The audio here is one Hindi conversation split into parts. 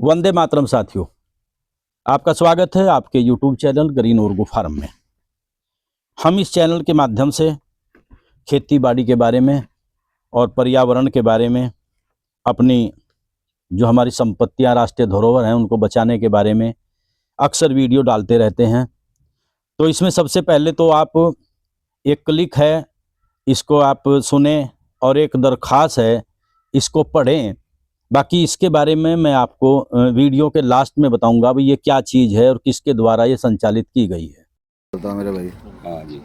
वंदे मातरम साथियों, आपका स्वागत है आपके यूट्यूब चैनल ग्रीन उर्गू फार्म में। हम इस चैनल के माध्यम से खेती बाड़ी के बारे में और पर्यावरण के बारे में, अपनी जो हमारी संपत्तियां राष्ट्रीय धरोहर हैं उनको बचाने के बारे में अक्सर वीडियो डालते रहते हैं। तो इसमें सबसे पहले तो आप एक क्लिक है, इसको आप सुने, और एक दरख्वास्त है, इसको पढ़ें। बाकी इसके बारे में मैं आपको वीडियो के लास्ट में बताऊंगा भाई ये क्या चीज़ है और किसके द्वारा ये संचालित की गई है। बता मेरे भाई। हाँ जी,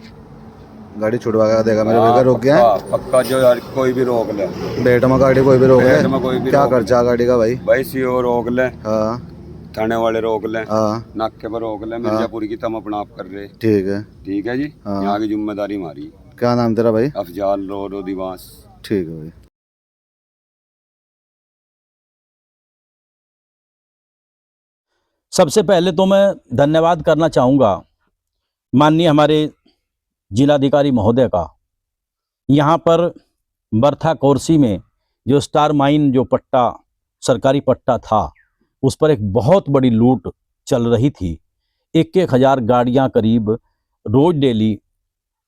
गाड़ी छुड़वा के देगा मेरे भाई का, रोक गया है? पक्का जो यार कोई भी रोक ले, बेट में गाड़ी कोई भी रोक ले, बेट में कोई भी क्या रोक खर्चा गाड़ी का भाई सीओ रोक ले, हाँ थाने वाले रोक ले, हाँ नाके पर रोक ले, मिर्जापुर की तम अपना आप कर रहे। ठीक है जी, हाँ। यहाँ की जिम्मेदारी हमारी। क्या नाम तेरा भाई? अफजाल रोड दिवास। ठीक है भाई। सबसे पहले तो मैं धन्यवाद करना चाहूँगा माननीय हमारे जिलाधिकारी महोदय का। यहाँ पर बर्था कोरसी में जो स्टार माइन जो पट्टा सरकारी पट्टा था उस पर एक बहुत बड़ी लूट चल रही थी। 1,000 गाड़ियाँ करीब रोज डेली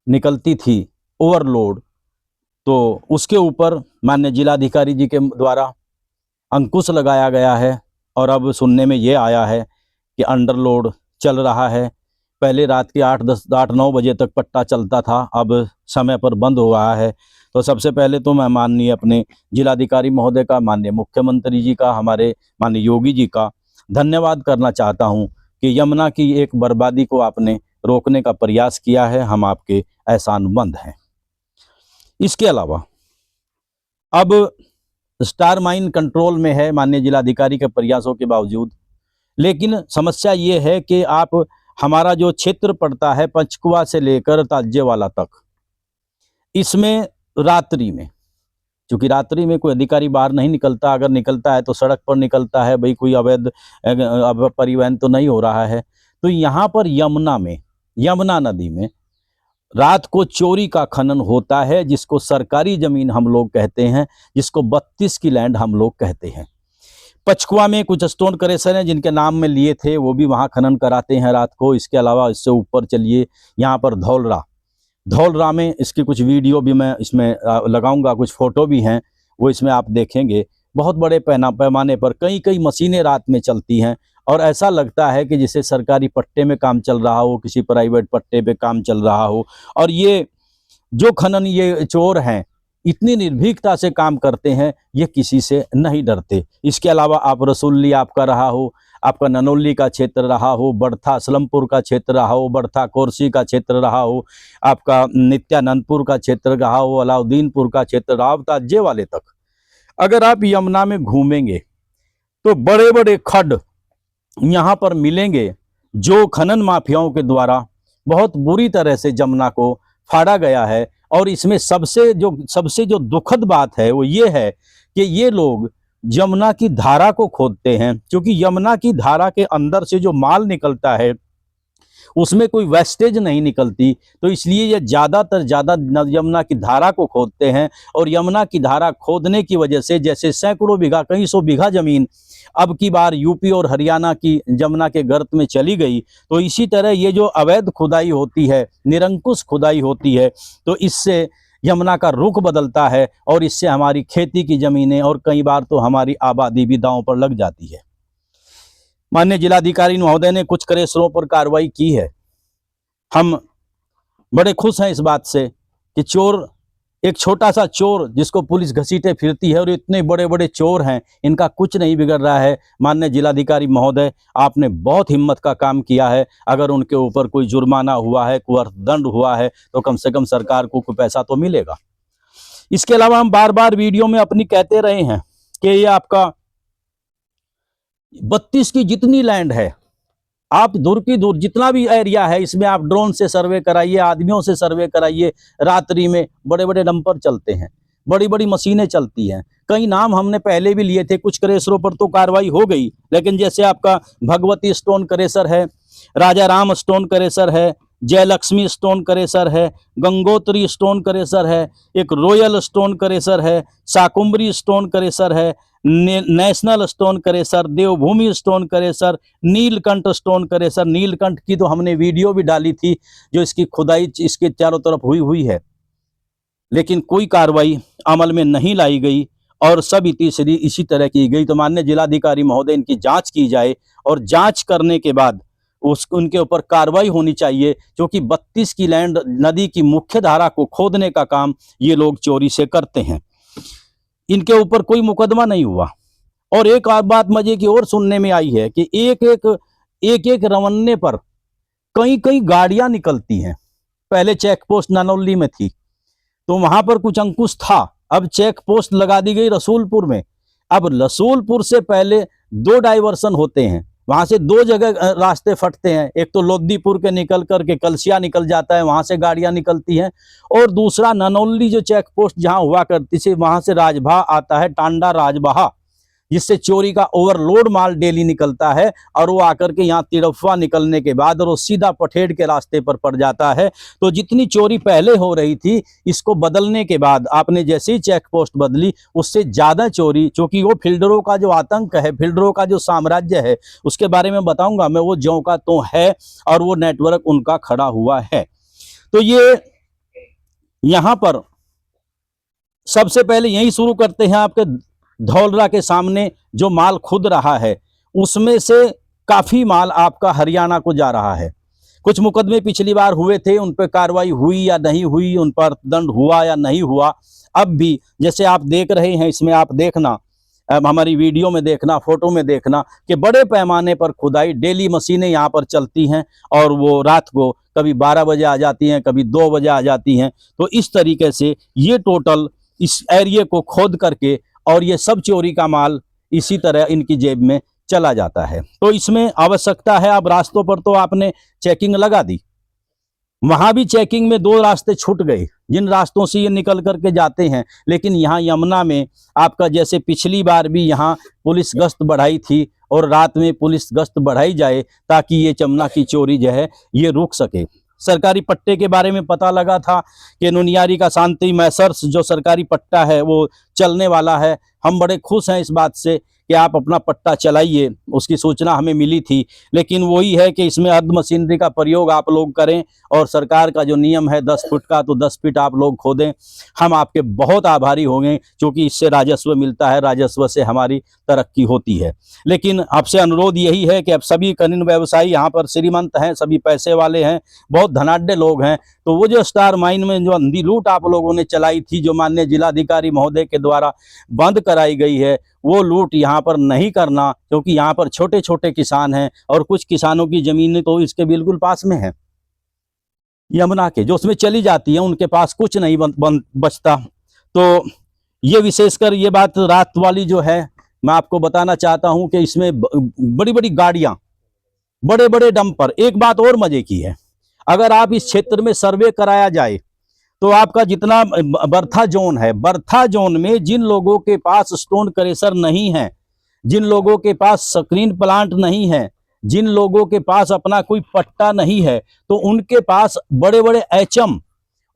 निकलती थी ओवरलोड। तो उसके ऊपर माननीय जिलाधिकारी जी के द्वारा अंकुश लगाया गया है और अब सुनने में ये आया है कि अंडरलोड चल रहा है। पहले रात के 8-9 बजे तक पट्टा चलता था, अब समय पर बंद हो रहा है। तो सबसे पहले तो मैं माननीय अपने जिलाधिकारी महोदय का, माननीय मुख्यमंत्री जी का, हमारे माननीय योगी जी का धन्यवाद करना चाहता हूं कि यमुना की एक बर्बादी को आपने रोकने का प्रयास किया है। हम आपके एहसानमंद हैं। इसके अलावा अब स्टार माइन कंट्रोल में है माननीय जिलाधिकारी के प्रयासों के बावजूद, लेकिन समस्या ये है कि आप हमारा जो क्षेत्र पड़ता है पंचकुआ से लेकर ताजेवाला तक, इसमें रात्रि में, क्योंकि रात्रि में कोई अधिकारी बाहर नहीं निकलता, अगर निकलता है तो सड़क पर निकलता है, भाई कोई अवैध परिवहन तो नहीं हो रहा है। तो यहाँ पर यमुना नदी में रात को चोरी का खनन होता है, जिसको सरकारी ज़मीन हम लोग कहते हैं, जिसको 32 की लैंड हम लोग कहते हैं। पचकुआ में कुछ स्टोन क्रेशर हैं जिनके नाम में लिए थे, वो भी वहाँ खनन कराते हैं रात को। इसके अलावा इससे ऊपर चलिए, यहाँ पर धौलरा में इसकी कुछ वीडियो भी मैं इसमें लगाऊंगा, कुछ फ़ोटो भी हैं, वो इसमें आप देखेंगे। बहुत बड़े पैमाने पर कई मशीनें रात में चलती हैं और ऐसा लगता है कि जैसे सरकारी पट्टे में काम चल रहा हो, किसी प्राइवेट पट्टे पे काम चल रहा हो। और ये जो खनन ये चोर हैं इतनी निर्भीकता से काम करते हैं, ये किसी से नहीं डरते। इसके अलावा आप रसुल्ली आपका रहा हो, आपका ननौली का क्षेत्र रहा हो, बर्था असलमपुर का क्षेत्र रहा हो, बर्था कोरसी का क्षेत्र रहा हो, आपका नित्यानंदपुर का क्षेत्र रहा हो, अलाउद्दीनपुर का क्षेत्र रहा हो, ताजे वाले तक, अगर आप यमुना में घूमेंगे तो बड़े बड़े खड्ड यहाँ पर मिलेंगे जो खनन माफियाओं के द्वारा बहुत बुरी तरह से यमुना को फाड़ा गया है। और इसमें सबसे जो दुखद बात है वो ये है कि ये लोग यमुना की धारा को खोदते हैं, क्योंकि यमुना की धारा के अंदर से जो माल निकलता है उसमें कोई वेस्टेज नहीं निकलती, तो इसलिए ये ज़्यादा यमुना की धारा को खोदते हैं। और यमुना की धारा खोदने की वजह से जैसे सैकड़ों बीघा, कई सौ बीघा ज़मीन अब की बार यूपी और हरियाणा की यमुना के गर्त में चली गई, तो इसी तरह ये जो अवैध खुदाई होती है, निरंकुश खुदाई होती है, तो इससे यमुना का रुख बदलता है और इससे हमारी खेती की ज़मीनें और कई बार तो हमारी आबादी भी दांव पर लग जाती है। माननीय जिलाधिकारी महोदय ने कुछ क्रेशरों पर कार्रवाई की है। हम बड़े खुश हैं इस बात से कि चोर, एक छोटा सा चोर जिसको पुलिस घसीटे फिरती है, और इतने बड़े बड़े चोर हैं, इनका कुछ नहीं बिगड़ रहा है। माननीय जिलाधिकारी महोदय, आपने बहुत हिम्मत का काम किया है। अगर उनके ऊपर कोई जुर्माना हुआ है, कोई अर्थदंड हुआ है, तो कम से कम सरकार को कोई पैसा तो मिलेगा। इसके अलावा हम बार बार वीडियो में अपनी कहते रहे हैं कि ये आपका 32 की जितनी लैंड है, आप दूर की दूर जितना भी एरिया है, इसमें आप ड्रोन से सर्वे कराइए, आदमियों से सर्वे कराइए। रात्रि में बड़े बड़े डंपर चलते हैं, बड़ी बड़ी मशीनें चलती हैं। कई नाम हमने पहले भी लिए थे, कुछ क्रेशरों पर तो कार्रवाई हो गई, लेकिन जैसे आपका भगवती स्टोन क्रेशर है, राजा राम स्टोन क्रेशर है, जयलक्ष्मी स्टोन क्रेशर है, गंगोत्री स्टोन क्रेशर है, एक रॉयल स्टोन क्रेशर है, शाकुंभरी स्टोन क्रेशर है, national stone crusher, Devbhoomi stone crusher, Neelkanth stone crusher. Neelkanth की तो हमने वीडियो भी डाली थी, जो इसकी खुदाई इसके चारों तरफ हुई है, लेकिन कोई कार्रवाई अमल में नहीं लाई गई और सब इसी तरह की गई। तो माननीय जिलाधिकारी महोदय, इनकी जांच की जाए और जांच करने के बाद उनके ऊपर कार्रवाई होनी चाहिए, क्योंकि 32 की लैंड नदी की मुख्य धारा को खोदने का काम ये लोग चोरी से करते हैं। इनके ऊपर कोई मुकदमा नहीं हुआ। और एक और बात मजे की और सुनने में आई है कि एक रवन्ने पर कई गाड़ियां निकलती हैं। पहले चेक पोस्ट ननौली में थी तो वहां पर कुछ अंकुश था, अब चेक पोस्ट लगा दी गई रसूलपुर में। अब रसूलपुर से पहले 2 डाइवर्सन होते हैं, वहां से 2 जगह रास्ते फटते हैं। एक तो लोदीपुर के निकल करके कलसिया निकल जाता है, वहां से गाड़ियां निकलती हैं, और दूसरा ननौली जो चेक पोस्ट जहां हुआ करती थी, वहां से राजभा आता है, टांडा राजबहा, जिससे चोरी का ओवरलोड माल डेली निकलता है और वो आकर के यहाँ तिरफा निकलने के बाद और वो सीधा पठेड़ के रास्ते पर पड़ जाता है। तो जितनी चोरी पहले हो रही थी, इसको बदलने के बाद आपने जैसे ही चेक पोस्ट बदली, उससे ज़्यादा चोरी, क्योंकि वो फिल्डरों का जो आतंक है, फिल्डरों का जो साम्राज्य है, उसके बारे में बताऊंगा मैं। वो ज्यों का तो है और वो नेटवर्क उनका खड़ा हुआ है। तो ये यहाँ पर सबसे पहले यही शुरू करते हैं। आपके धौलरा के सामने जो माल खुद रहा है, उसमें से काफ़ी माल आपका हरियाणा को जा रहा है। कुछ मुकदमे पिछली बार हुए थे, उन पर कार्रवाई हुई या नहीं हुई, उन पर दंड हुआ या नहीं हुआ। अब भी जैसे आप देख रहे हैं, इसमें आप देखना, हमारी वीडियो में देखना, फोटो में देखना कि बड़े पैमाने पर खुदाई, डेली मशीनें यहाँ पर चलती हैं और वो रात को कभी 12 बजे आ जाती हैं, कभी 2 बजे आ जाती हैं। तो इस तरीके से ये टोटल इस एरिया को खोद करके और ये सब चोरी का माल इसी तरह इनकी जेब में चला जाता है। तो इसमें आवश्यकता है, अब रास्तों पर तो आपने चेकिंग लगा दी, वहां भी चेकिंग में 2 रास्ते छूट गए जिन रास्तों से ये निकल करके जाते हैं। लेकिन यहाँ यमुना में आपका, जैसे पिछली बार भी यहाँ पुलिस गश्त बढ़ाई थी और रात में पुलिस गश्त बढ़ाई जाए ताकि ये यमुना की चोरी जो है ये रुक सके। सरकारी पट्टे के बारे में पता लगा था कि नुनियारी का शांति मैसर्स जो सरकारी पट्टा है वो चलने वाला है। हम बड़े खुश हैं इस बात से कि आप अपना पट्टा चलाइए, उसकी सूचना हमें मिली थी। लेकिन वही है कि इसमें अर्ध मशीनरी का प्रयोग आप लोग करें और सरकार का जो नियम है 10 फुट का, तो 10 फीट आप लोग खोदें। हम आपके बहुत आभारी होंगे, क्योंकि इससे राजस्व मिलता है, राजस्व से हमारी तरक्की होती है। लेकिन आपसे अनुरोध यही है कि अब सभी कनीन व्यवसायी यहाँ पर श्रीमंत हैं, सभी पैसे वाले हैं, बहुत धनाढ्य लोग हैं। तो वो जो स्टार माइन में जो अंधी लूट आप लोगों ने चलाई थी, जो माननीय जिलाधिकारी महोदय के द्वारा बंद कराई गई है, वो लूट यहाँ पर नहीं करना, क्योंकि यहाँ पर छोटे छोटे किसान हैं और कुछ किसानों की जमीनें तो इसके बिल्कुल पास में है, यमुना के, जो उसमें चली जाती है, उनके पास कुछ नहीं बचता। तो ये विशेषकर ये बात रात वाली जो है, मैं आपको बताना चाहता हूं कि इसमें बड़ी बड़ी गाड़ियां, बड़े बड़े डंपर। एक बात और मजे की है, अगर आप इस क्षेत्र में सर्वे कराया जाए तो आपका जितना बर्था जोन है, बर्था जोन में जिन लोगों के पास स्टोन क्रेशर नहीं है, जिन लोगों के पास स्क्रीन प्लांट नहीं है, जिन लोगों के पास अपना कोई पट्टा नहीं है, तो उनके पास बड़े बड़े एचएम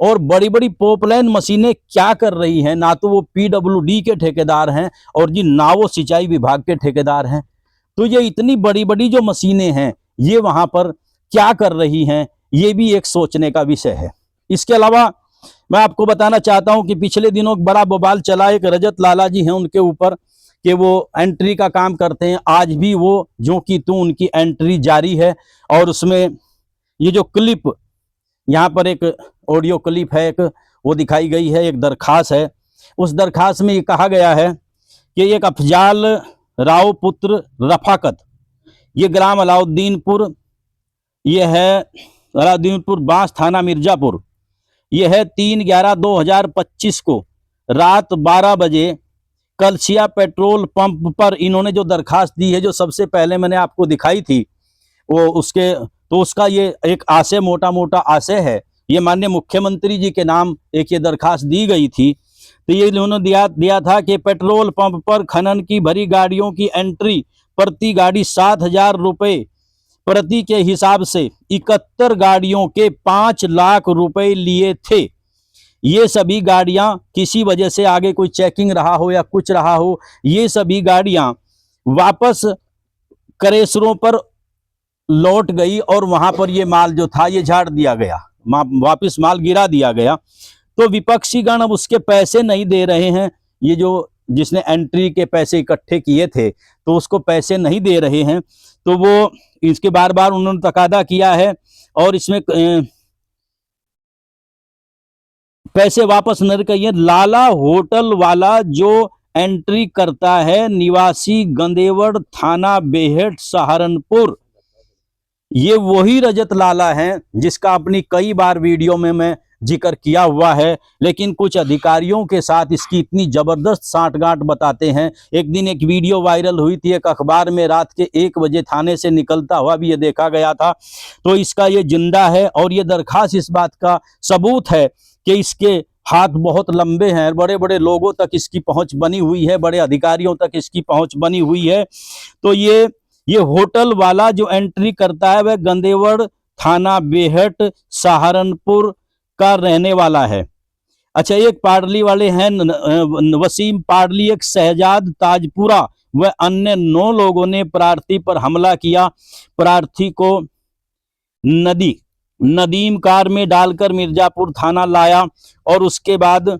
और बड़ी बड़ी पोपलाइन मशीनें क्या कर रही हैं। ना तो वो पीडब्ल्यूडी के ठेकेदार हैं और जी ना वो सिंचाई विभाग के ठेकेदार हैं। तो ये इतनी बड़ी बड़ी जो मशीनें हैं, ये वहां पर क्या कर रही हैं, ये भी एक सोचने का विषय है। इसके अलावा मैं आपको बताना चाहता हूं कि पिछले दिनों बड़ा बवाल चला, एक रजत लाला जी हैं उनके ऊपर, कि वो एंट्री का काम करते हैं। आज भी वो जो कि तू उनकी एंट्री जारी है। और उसमें ये जो क्लिप, यहाँ पर एक ऑडियो क्लिप है, एक वो दिखाई गई है, एक दरखास्त है। उस दरखास्त में ये कहा गया है कि एक अफजाल राव पुत्र रफाकत, ये ग्राम अलाउद्दीनपुर, ये है अलाउद्दीनपुर बांस थाना मिर्जापुर, ये है 3/11/2025 को रात 12 बजे कलसिया पेट्रोल पंप पर इन्होंने जो दरखास्त दी है, जो सबसे पहले मैंने आपको दिखाई थी, वो उसके तो उसका ये एक आशय, मोटा मोटा आशय है। ये माननीय मुख्यमंत्री जी के नाम एक ये दरखास्त दी गई थी। तो ये इन्होंने दिया था कि पेट्रोल पंप पर खनन की भरी गाड़ियों की एंट्री प्रति गाड़ी 7,000 रुपये प्रति के हिसाब से 71 गाड़ियों के 5 लाख रुपए लिए थे। ये सभी गाड़ियां किसी वजह से आगे कोई चेकिंग रहा हो या कुछ रहा हो, ये सभी गाड़ियां वापस क्रेशरों पर लौट गई और वहां पर ये माल जो था ये झाड़ दिया गया, वापस माल गिरा दिया गया। तो विपक्षी गण अब उसके पैसे नहीं दे रहे हैं, ये जो जिसने एंट्री के पैसे इकट्ठे किए थे तो उसको पैसे नहीं दे रहे हैं। तो वो इसके बार बार उन्होंने तकादा किया है और इसमें पैसे वापस नहीं किए। लाला होटल वाला जो एंट्री करता है, निवासी गंदेवड़, थाना बेहट, सहारनपुर, ये वही रजत लाला है जिसका अपनी कई बार वीडियो में मैं जिक्र किया हुआ है, लेकिन कुछ अधिकारियों के साथ इसकी इतनी जबरदस्त साठगांठ बताते हैं। एक दिन एक वीडियो वायरल हुई थी एक अखबार में, रात के 1 बजे थाने से निकलता हुआ भी ये देखा गया था। तो इसका ये जिंदा है और ये दरखास्त इस बात का सबूत है कि इसके हाथ बहुत लंबे हैं, बड़े बड़े लोगों तक इसकी पहुंच बनी हुई है, बड़े अधिकारियों तक इसकी पहुंच बनी हुई है। तो ये होटल वाला जो एंट्री करता है वह गंदेवड़, थाना बेहट, सहारनपुर का रहने वाला है। अच्छा, एक पाडली वाले हैं वसीम पाडली, एक शहजाद ताजपुरा व अन्य 9 लोगों ने प्रार्थी पर हमला किया। प्रार्थी को नदीम कार में डालकर मिर्जापुर थाना लाया और उसके बाद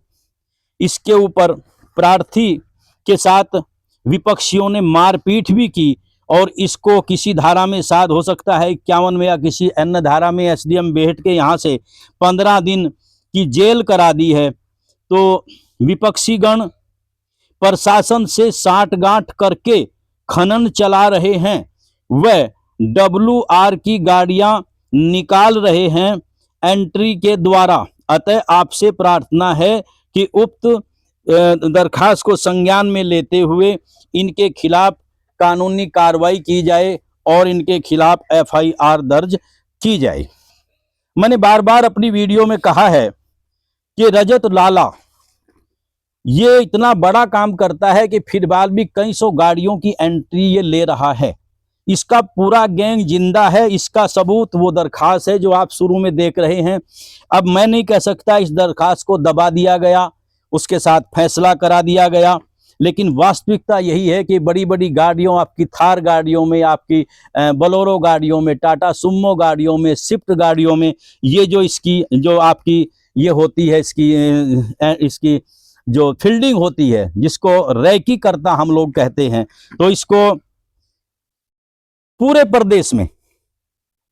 इसके ऊपर प्रार्थी के साथ विपक्षियों ने मारपीट भी की और इसको किसी धारा में, शायद हो सकता है 51 में या किसी अन्य धारा में, एसडीएम बेहट के यहाँ से 15 दिन की जेल करा दी है। तो विपक्षी गण प्रशासन से साठगांठ करके खनन चला रहे हैं, वह WR की गाड़ियां निकाल रहे हैं एंट्री के द्वारा। अतः आपसे प्रार्थना है कि उक्त दरखास्त को संज्ञान में लेते हुए इनके खिलाफ कानूनी कार्रवाई की जाए और इनके खिलाफ FIR दर्ज की जाए। मैंने बार बार अपनी वीडियो में कहा है कि रजत लाला ये इतना बड़ा काम करता है कि फिलहाल भी कई सौ गाड़ियों की एंट्री ये ले रहा है। इसका पूरा गैंग जिंदा है, इसका सबूत वो दरखास्त है जो आप शुरू में देख रहे हैं। अब मैं नहीं कह सकता इस दरखास्त को दबा दिया गया, उसके साथ फैसला करा दिया गया, लेकिन वास्तविकता यही है कि बड़ी बड़ी गाड़ियों, आपकी थार गाड़ियों में, आपकी बोलेरो गाड़ियों में, टाटा सुमो गाड़ियों में, स्विफ्ट गाड़ियों में, ये जो इसकी जो आपकी ये होती है, इसकी जो फील्डिंग होती है, जिसको रैकी करता हम लोग कहते हैं, तो इसको पूरे प्रदेश में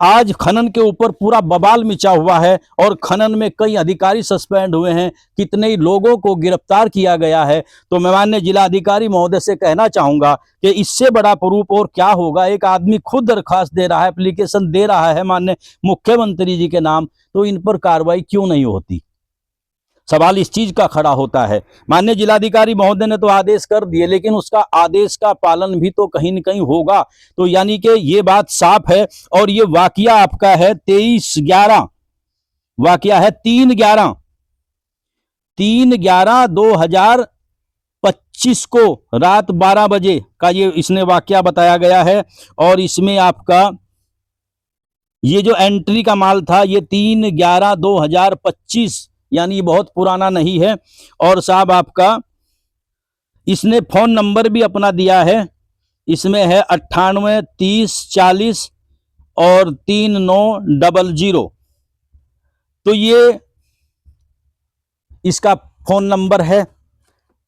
आज खनन के ऊपर पूरा बवाल मचा हुआ है और खनन में कई अधिकारी सस्पेंड हुए हैं, कितने ही लोगों को गिरफ्तार किया गया है। तो मैं माननीय जिलाधिकारी महोदय से कहना चाहूंगा कि इससे बड़ा प्रूफ और क्या होगा। एक आदमी खुद दरखास्त दे रहा है, एप्लीकेशन दे रहा है माननीय मुख्यमंत्री जी के नाम, तो इन पर कार्रवाई क्यों नहीं होती? सवाल इस चीज का खड़ा होता है। माननीय जिलाधिकारी महोदय ने तो आदेश कर दिए, लेकिन उसका आदेश का पालन भी तो कहीं न कहीं होगा। तो यानी कि ये बात साफ है। और ये वाकया आपका है 23/11, वाकया है 3/11/2025 को रात 12 बजे का ये इसने वाकया बताया गया है। और इसमें आपका ये जो एंट्री का माल था ये 3/11/2025, यानी बहुत पुराना नहीं है। और साहब आपका इसने फोन नंबर भी अपना दिया है, इसमें है 98 30 40 और 3900। तो ये इसका फोन नंबर है।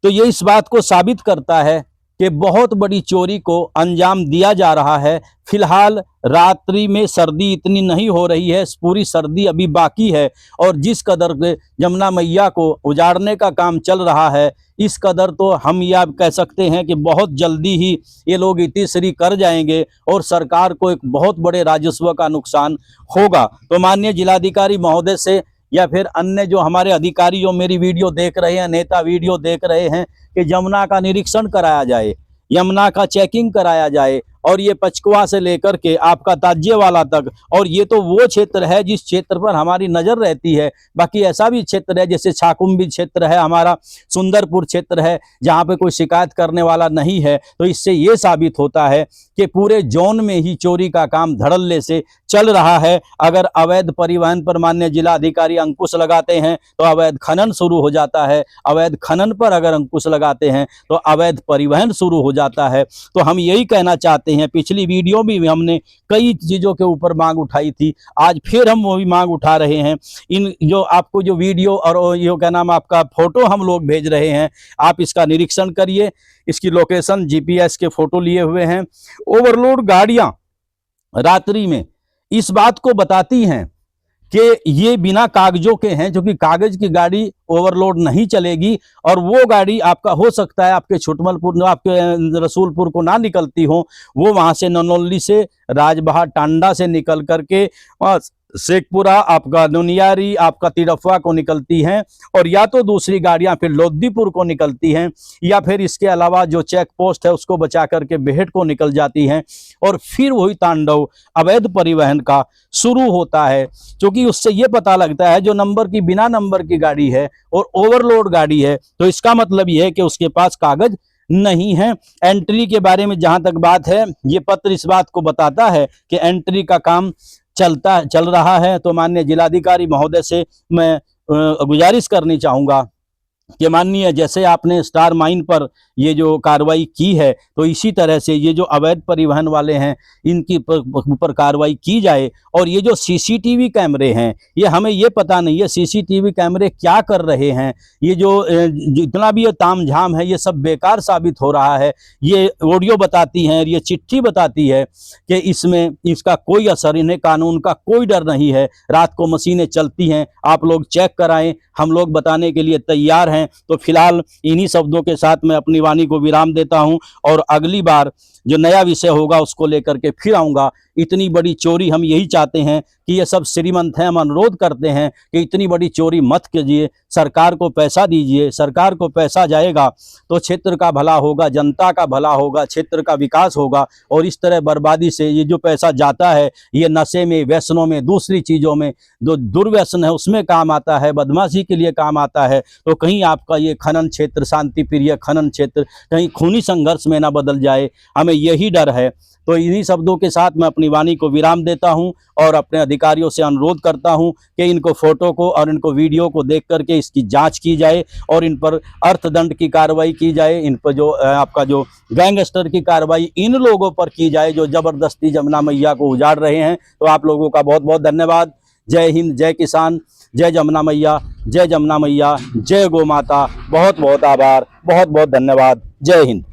तो ये इस बात को साबित करता है कि बहुत बड़ी चोरी को अंजाम दिया जा रहा है। फिलहाल रात्रि में सर्दी इतनी नहीं हो रही है, पूरी सर्दी अभी बाकी है। और जिस कदर यमुना मैया को उजाड़ने का काम चल रहा है, इस कदर तो हम यह कह सकते हैं कि बहुत जल्दी ही ये लोग इतिश्री कर जाएंगे और सरकार को एक बहुत बड़े राजस्व का नुकसान होगा। तो माननीय जिलाधिकारी महोदय से या फिर अन्य जो हमारे अधिकारी जो मेरी वीडियो देख रहे हैं, नेता वीडियो देख रहे हैं, कि यमुना का निरीक्षण कराया जाए, यमुना का चेकिंग कराया जाए और ये पचकुआ से लेकर के आपका ताजियावाला तक, और ये तो वो क्षेत्र है जिस क्षेत्र पर हमारी नज़र रहती है। बाकी ऐसा भी क्षेत्र है जैसे छाकुम्बी क्षेत्र है हमारा, सुंदरपुर क्षेत्र है, जहाँ पे कोई शिकायत करने वाला नहीं है। तो इससे ये साबित होता है कि पूरे जोन में ही चोरी का काम धड़ल्ले से चल रहा है। अगर अवैध परिवहन पर माननीय जिलाधिकारी अंकुश लगाते हैं तो अवैध खनन शुरू हो जाता है, अवैध खनन पर अगर अंकुश लगाते हैं तो अवैध परिवहन शुरू हो जाता है। तो हम यही कहना चाहते हैं, पिछली वीडियो में हमने कई चीज़ों के ऊपर मांग उठाई थी, आज फिर हम वही मांग उठा रहे हैं। इन जो आपको जो वीडियो और ये क्या नाम आपका फोटो हम लोग भेज रहे हैं, आप इसका निरीक्षण करिए। इसकी लोकेशन जीपीएस के फोटो लिए हुए हैं। ओवरलोड गाड़ियां रात्रि में इस बात को बताती हैं कि ये बिना कागजों के हैं, जो कि कागज की गाड़ी ओवरलोड नहीं चलेगी। और वो गाड़ी आपका हो सकता है आपके छुटमलपुर आपके रसूलपुर को ना निकलती हो, वो वहां से ननौली से राजबहार टांडा से निकल करके शेखपुरा आपका दुनियारी आपका तिरफवा को निकलती हैं, और या तो दूसरी गाड़ियां फिर लोदीपुर को निकलती हैं, या फिर इसके अलावा जो चेक पोस्ट है उसको बचा करके बेहट को निकल जाती हैं, और फिर वही तांडव अवैध परिवहन का शुरू होता है। क्योंकि उससे ये पता लगता है जो नंबर की बिना नंबर की गाड़ी है और ओवरलोड गाड़ी है, तो इसका मतलब ये है कि उसके पास कागज नहीं है। एंट्री के बारे में जहां तक बात है, ये पत्र इस बात को बताता है कि एंट्री का काम चल रहा है। तो माननीय जिलाधिकारी महोदय से मैं गुजारिश करनी चाहूँगा कि माननीय जैसे आपने स्टार माइन पर ये जो कार्रवाई की है, तो इसी तरह से ये जो अवैध परिवहन वाले हैं इनकी ऊपर कार्रवाई की जाए। और ये जो सीसीटीवी कैमरे हैं, ये हमें ये पता नहीं है सीसीटीवी कैमरे क्या कर रहे हैं। ये जो जितना भी ये तामझाम है ये सब बेकार साबित हो रहा है। ये ऑडियो बताती हैं, ये चिट्ठी बताती है कि इसमें इसका कोई असर, इन्हें कानून का कोई डर नहीं है। रात को मशीनें चलती हैं, आप लोग चेक कराएं, हम लोग बताने के लिए तैयार हैं। तो फिलहाल इन्हीं शब्दों के साथ मैं अपनी वाणी को विराम देता हूं, और अगली बार जो नया विषय होगा उसको लेकर के फिर आऊँगा। इतनी बड़ी चोरी हम यही चाहते हैं कि ये सब श्रीमंत हैं, हम अनुरोध करते हैं कि इतनी बड़ी चोरी मत कीजिए, सरकार को पैसा दीजिए। सरकार को पैसा जाएगा तो क्षेत्र का भला होगा, जनता का भला होगा, क्षेत्र का विकास होगा। और इस तरह बर्बादी से ये जो पैसा जाता है ये नशे में, व्यसनों में, दूसरी चीज़ों में जो दुर्व्यसन है उसमें काम आता है, बदमाशी के लिए काम आता है। तो कहीं आपका ये खनन क्षेत्र, शांति प्रिय खनन क्षेत्र कहीं खूनी संघर्ष में ना बदल जाए, हमें यही डर है। तो इन्हीं शब्दों के साथ मैं अपनी वाणी को विराम देता हूं, और अपने अधिकारियों से अनुरोध करता हूं कि इनको फोटो को और इनको वीडियो को देख करके इसकी जांच की जाए, और इन पर अर्थदंड की कार्रवाई की जाए। इन पर जो आपका जो गैंगस्टर की कार्रवाई इन लोगों पर की जाए जो ज़बरदस्ती जमुना मैया को उजाड़ रहे हैं। तो आप लोगों का बहुत बहुत धन्यवाद। जय हिंद, जय किसान, जय जमुना मैया, जय जमुना मैया, जय गौ माता। बहुत बहुत आभार, बहुत बहुत धन्यवाद। जय हिंद।